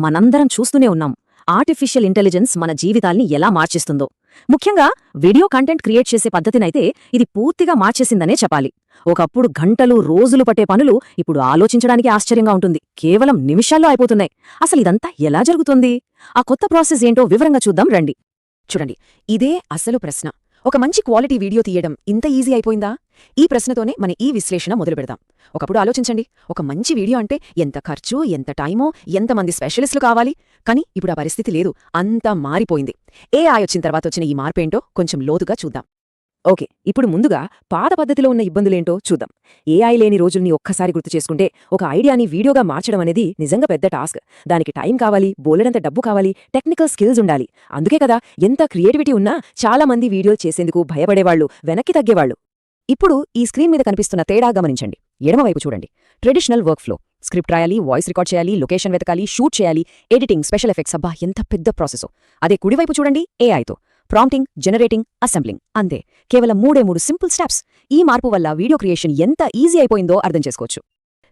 మనందరం చూస్తూనే ఉన్నాం ఆర్టిఫిషియల్ ఇంటెలిజెన్స్ మన జీవితాల్ని ఎలా మార్చేస్తుందో. ముఖ్యంగా వీడియో కంటెంట్ క్రియేట్ చేసే పద్ధతినైతే ఇది పూర్తిగా మార్చేసిందనే చెప్పాలి. ఒకప్పుడు గంటలు రోజులు పట్టే పనులు ఇప్పుడు ఆలోచించడానికి ఆశ్చర్యంగా ఉంటుంది, కేవలం నిమిషాల్లో అయిపోతున్నాయి. అసలిదంతా ఎలా జరుగుతుంది? ఆ కొత్త ప్రాసెస్ ఏంటో వివరంగా చూద్దాం రండి. చూడండి, ఇదే అసలు ప్రశ్న. ఒక మంచి క్వాలిటీ వీడియో తీయడం ఇంత ఈజీ అయిపోయిందా? ఈ ప్రశ్నతోనే మన ఈ విశ్లేషణ మొదలు పెడదాం. ఒకప్పుడు ఆలోచించండి, ఒక మంచి వీడియో అంటే ఎంత ఖర్చు, ఎంత టైమో, ఎంతమంది స్పెషలిస్టులు కావాలి. కానీ ఇప్పుడు ఆ పరిస్థితి లేదు, అంతా మారిపోయింది. ఏఐ వచ్చిన తర్వాత వచ్చిన ఈ మార్పేంటో కొంచెం లోతుగా చూద్దాం. ఓకే, ఇప్పుడు ముందుగా పాత పద్ధతిలో ఉన్న ఇబ్బందులేంటో చూద్దాం. ఏఐ లేని రోజుల్ని ఒక్కసారి గుర్తు చేసుకుంటే ఒక ఐడియాని వీడియోగా మార్చడం అనేది నిజంగా పెద్ద టాస్క్. దానికి టైం కావాలి, బోలెడంత డబ్బు కావాలి, టెక్నికల్ స్కిల్స్ ఉండాలి. అందుకే కదా ఎంత క్రియేటివిటీ ఉన్నా చాలా మంది వీడియోలు చేసేందుకు భయపడేవాళ్లు, వెనక్కి తగ్గేవాళ్లు. ఇప్పుడు ఈ స్క్రీన్ మీద కనిపిస్తున్న తేడా గమనించండి. ఎడమవైపు చూడండి, ట్రెడిషనల్ వర్క్ ఫ్లో. స్క్రిప్ట్ రాయాలి, వాయిస్ రికార్డ్ చేయాలి, లొకేషన్ వెతకాలి, షూట్ చేయాలి, ఎడిటింగ్, స్పెషల్ ఎఫెక్ట్స్. అబ్బా, ఎంత పెద్ద ప్రాసెసో. అదే కుడివైపు చూడండి, ఏఐతో ప్రాంప్టింగ్, జనరేటింగ్, అసెంబ్లింగ్. అంతే, కేవలం 3 సింపుల్ స్టెప్స్. ఈ మార్పు వల్ల వీడియో క్రియేషన్ ఎంత ఈజీ అయిపోయిందో అర్థం చేసుకోవచ్చు.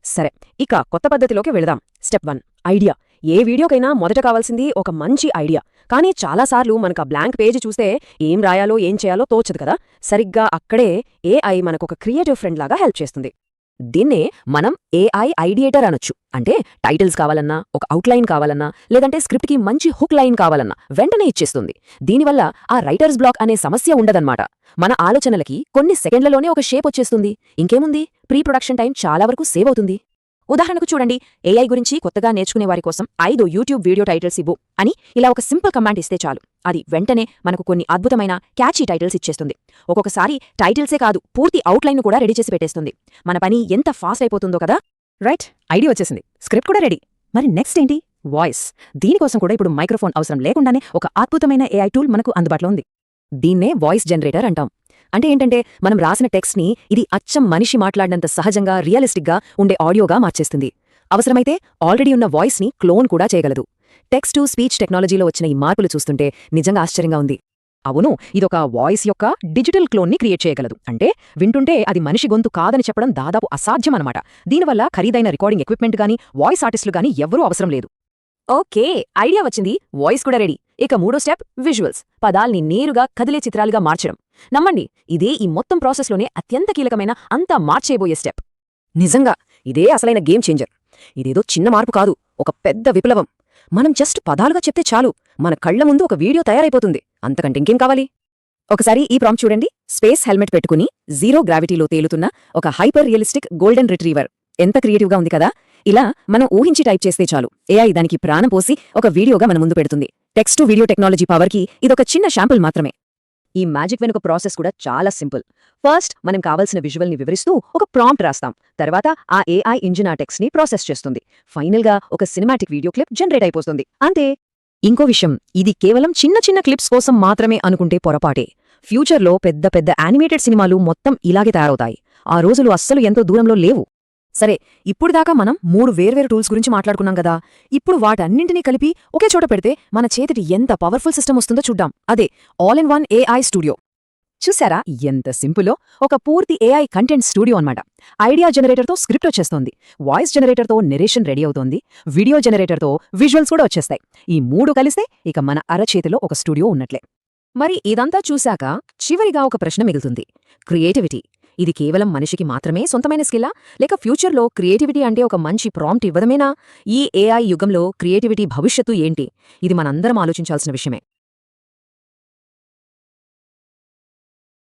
సరే, ఇక కొత్త పద్ధతిలోకి వెళదాం. Step 1, idea. ఏ వీడియోకైనా మొదట కావాల్సింది ఒక మంచి ఐడియా. కానీ చాలాసార్లు మనకు ఆ బ్లాంక్ పేజీ చూస్తే ఏం రాయాలో, ఏం చేయాలో తోచదు కదా. సరిగ్గా అక్కడే ఏఐ మనకొక క్రియేటివ్ ఫ్రెండ్ లాగా హెల్ప్ చేస్తుంది. దీన్నే మనం ఏఐ ఐడియేటర్ అనొచ్చు. అంటే టైటిల్స్ కావాలన్నా, ఒక అవుట్లైన్ కావాలన్నా, లేదంటే స్క్రిప్ట్కి మంచి హుక్ లైన్ కావాలన్నా వెంటనే ఇచ్చేస్తుంది. దీనివల్ల ఆ రైటర్స్ బ్లాక్ అనే సమస్య ఉండదన్నమాట. మన ఆలోచనలకి కొన్ని సెకండ్లలోనే ఒక షేప్ వచ్చేస్తుంది. ఇంకేముంది, ప్రీ ప్రొడక్షన్ టైం చాలా వరకు సేవ్ అవుతుంది. ఉదాహరణకు చూడండి, ఏఐ గురించి కొత్తగా నేర్చుకునే వారి కోసం 5 యూట్యూబ్ వీడియో టైటిల్స్ ఇవ్వు అని ఇలా ఒక సింపుల్ కమాండ్ ఇస్తే చాలు. అది వెంటనే మనకు కొన్ని అద్భుతమైన క్యాచీ టైటిల్స్ ఇచ్చేస్తుంది. ఒక్కొక్కసారి టైటిల్సే కాదు, పూర్తి అవుట్లైన్ కూడా రెడీ చేసి పెట్టేస్తుంది. మన పని ఎంత ఫాస్ట్ అయిపోతుందో కదా. రైట్, ఐడియా వచ్చేసింది, స్క్రిప్ట్ కూడా రెడీ. మరి నెక్స్ట్ ఏంటి? వాయిస్. దీనికోసం కూడా ఇప్పుడు మైక్రోఫోన్ అవసరం లేకుండానే ఒక అద్భుతమైన ఏఐ టూల్ మనకు అందుబాటులో ఉంది. దీన్నే వాయిస్ జనరేటర్ అంటాం. అంటే ఏంటంటే మనం రాసిన టెక్స్ట్ని ఇది అచ్చం మనిషి మాట్లాడినంత సహజంగా, రియలిస్టిక్గా ఉండే ఆడియోగా మార్చేస్తుంది. అవసరమైతే ఆల్రెడీ ఉన్న వాయిస్ని క్లోన్ కూడా చేయగలదు. టెక్స్ట్ టు స్పీచ్ టెక్నాలజీలో వచ్చిన ఈ మార్పులు చూస్తుంటే నిజంగా ఆశ్చర్యంగా ఉంది. అవును, ఇదొక వాయిస్ యొక్క డిజిటల్ క్లోన్ని క్రియేట్ చేయగలదు. అంటే వింటుంటే అది మనిషి గొంతు కాదని చెప్పడం దాదాపు అసాధ్యమన్నమాట. దీనివల్ల ఖరీదైన రికార్డింగ్ ఎక్విప్మెంట్ గానీ, వాయిస్ ఆర్టిస్టులు గానీ ఎవ్వరూ అవసరం లేదు. ఓకే, ఐడియా వచ్చింది, వాయిస్ కూడా రెడీ. ఇక 3వ స్టెప్, విజువల్స్. పదాల్ని నేరుగా కదిలే చిత్రాలుగా మార్చడం. నమ్మండి, ఇదే ఈ మొత్తం ప్రాసెస్లోనే అత్యంత కీలకమైన, అంతా మార్చేయబోయే స్టెప్. నిజంగా ఇదే అసలైన గేమ్ చేంజర్. ఇదేదో చిన్న మార్పు కాదు, ఒక పెద్ద విప్లవం. మనం జస్ట్ పదాలుగా చెప్తే చాలు, మన కళ్ల ముందు ఒక వీడియో తయారైపోతుంది. అంతకంటే ఇంకేం కావాలి? ఒకసారి ఈ ప్రాంప్ట్ చూడండి. స్పేస్ హెల్మెట్ పెట్టుకుని జీరో గ్రావిటీలో తేలుతున్న ఒక హైపర్ రియలిస్టిక్ గోల్డెన్ రిట్రీవర్. ఎంత క్రియేటివ్గా ఉంది కదా. ఇలా మనం ఊహించి టైప్ చేస్తే చాలు, ఏఐ దానికి ప్రాణం పోసి ఒక వీడియోగా మన ముందు పెడుతుంది. టెక్స్ట్ టు వీడియో టెక్నాలజీ పవర్కి ఇదొక చిన్న శాంపుల్ మాత్రమే. ఈ మ్యాజిక్ వెనుక ప్రాసెస్ కూడా చాలా సింపుల్. ఫస్ట్ మనం కావాల్సిన విజువల్ని వివరిస్తూ ఒక ప్రాంప్ట్ రాస్తాం. తర్వాత ఆ ఏఐ ఇంజిన్ ఆ టెక్స్ట్ని ప్రాసెస్ చేస్తుంది. ఫైనల్గా ఒక సినిమాటిక్ వీడియో క్లిప్ జనరేట్ అయిపోతుంది. అంతే. ఇంకో విషయం, ఇది కేవలం చిన్న చిన్న క్లిప్స్ కోసం మాత్రమే అనుకుంటే పొరపాటే. ఫ్యూచర్లో పెద్ద పెద్ద యానిమేటెడ్ సినిమాలు మొత్తం ఇలాగే తయారవుతాయి. ఆ రోజులు అస్సలు ఎంతో దూరంలో లేవు. సరే, ఇప్పుడు దాకా మనం 3 వేర్వేరు టూల్స్ గురించి మాట్లాడుకున్నాం కదా. ఇప్పుడు వాటన్నింటినీ కలిపి ఒకే చోట పెడితే మన చేతికి ఎంత పవర్ఫుల్ సిస్టమ్ వస్తుందో చూద్దాం. అదే all in one AI studio. చూసారా ఎంత సింపులో? ఒక పూర్తి ఏఐ కంటెంట్ స్టూడియో అన్నమాట. ఐడియా జనరేటర్తో స్క్రిప్ట్ వచ్చేస్తోంది, వాయిస్ జనరేటర్తో నెరేషన్ రెడీ అవుతోంది, వీడియో జనరేటర్తో విజువల్స్ కూడా వచ్చేస్తాయి. ఈ 3 కలిస్తే ఇక మన అరచేతిలో ఒక స్టూడియో ఉన్నట్లే. మరి ఇదంతా చూశాక చివరిగా ఒక ప్రశ్న మిగులుతుంది, క్రియేటివిటీ. ఇది కేవలం మనిషికి మాత్రమే సొంతమైన స్కిల్లా, లేక ఫ్యూచర్లో క్రియేటివిటీ అంటే ఒక మంచి ప్రాంప్ట్ ఇవ్వడమేనా? ఈ ఏఐ యుగంలో క్రియేటివిటీ భవిష్యత్తు ఏంటి? ఇది మనందరం ఆలోచించాల్సిన విషయమే.